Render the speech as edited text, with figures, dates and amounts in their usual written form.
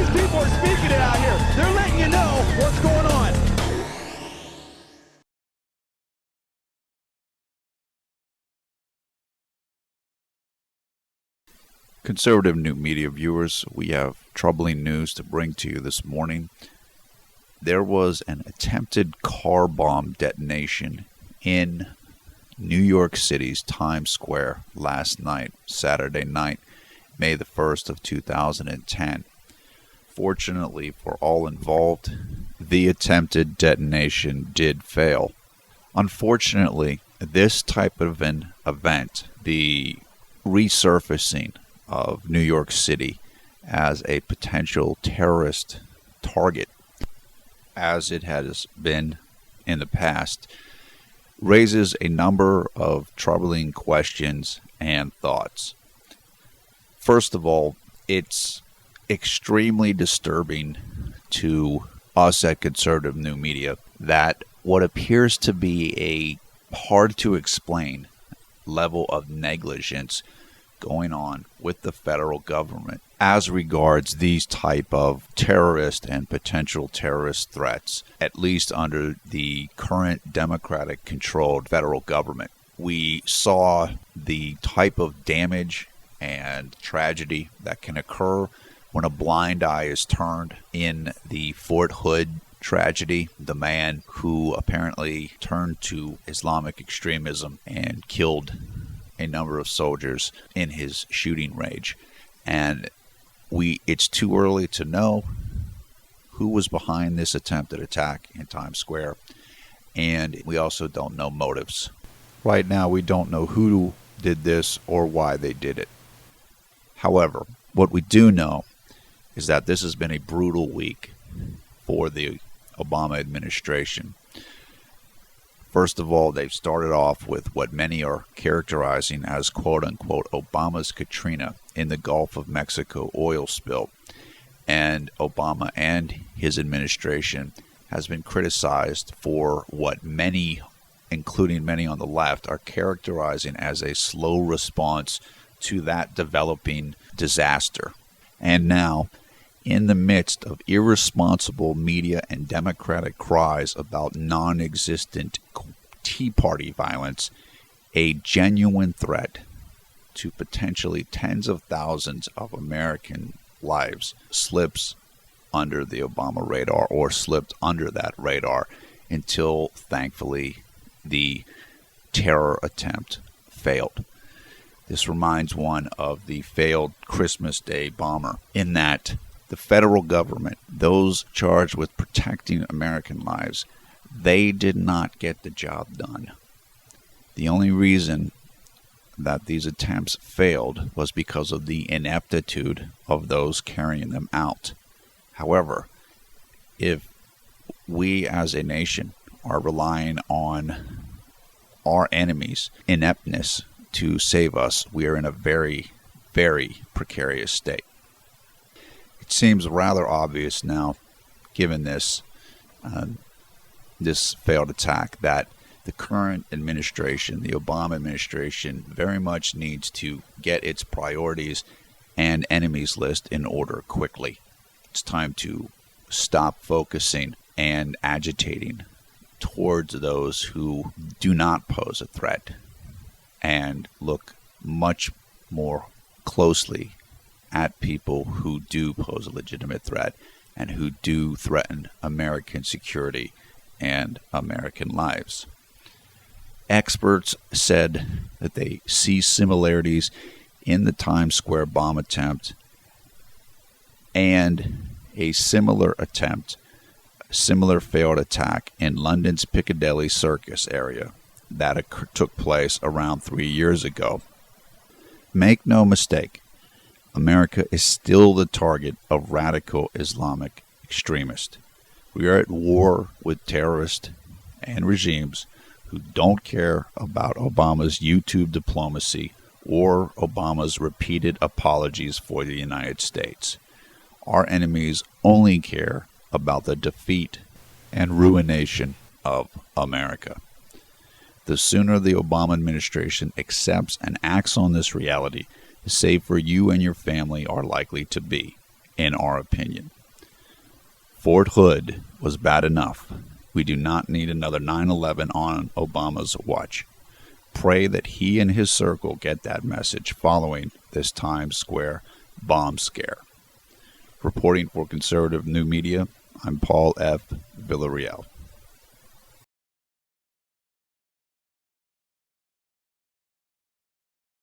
These people are speaking it out here. They're letting you know what's going on. Conservative New Media viewers, we have troubling news to bring to you this morning. There was an attempted car bomb detonation in New York City's Times Square last night, Saturday night, May the 1st of 2010. Fortunately for all involved, the attempted detonation did fail. Unfortunately, this type of an event, the resurfacing of New York City as a potential terrorist target, as it has been in the past, raises a number of troubling questions and thoughts. First of all, it's extremely disturbing to us at Conservative New Media that what appears to be a hard to explain level of negligence going on with the federal government as regards these type of terrorist and potential terrorist threats, at least under the current Democratic-controlled federal government. We saw the type of damage and tragedy that can occur when a blind eye is turned in the Fort Hood tragedy, the man who apparently turned to Islamic extremism and killed a number of soldiers in his shooting rage. And it's too early to know who was behind this attempted attack in Times Square, and we also don't know motives. Right now, we don't know who did this or why they did it. However, what we do know is that this has been a brutal week for the Obama administration. First of all, they've started off with what many are characterizing as quote-unquote Obama's Katrina in the Gulf of Mexico oil spill. And Obama and his administration has been criticized for what many, including many on the left, are characterizing as a slow response to that developing disaster. And now, in the midst of irresponsible media and Democratic cries about non-existent Tea Party violence, a genuine threat to potentially tens of thousands of American lives slips under the Obama radar, or slipped under that radar, until, thankfully, the terror attempt failed. This reminds one of the failed Christmas Day bomber, in that the federal government, those charged with protecting American lives, they did not get the job done. The only reason that these attempts failed was because of the ineptitude of those carrying them out. However, if we as a nation are relying on our enemies' ineptness to save us, we are in a very, very precarious state. It seems rather obvious now, given this failed attack, that the current administration, the Obama administration, very much needs to get its priorities and enemies list in order quickly. It's time to stop focusing and agitating towards those who do not pose a threat, and look much more closely at people who do pose a legitimate threat and who do threaten American security and American lives. Experts said that they see similarities in the Times Square bomb attempt and a similar failed attack in London's Piccadilly Circus area that took place around 3 years ago. Make no mistake, America is still the target of radical Islamic extremists. We are at war with terrorists and regimes who don't care about Obama's YouTube diplomacy or Obama's repeated apologies for the United States. Our enemies only care about the defeat and ruination of America. The sooner the Obama administration accepts and acts on this reality, the safer you and your family are likely to be, in our opinion. Fort Hood was bad enough. We do not need another 9/11 on Obama's watch. Pray that he and his circle get that message following this Times Square bomb scare. Reporting for Conservative New Media, I'm Paul F. Villarreal.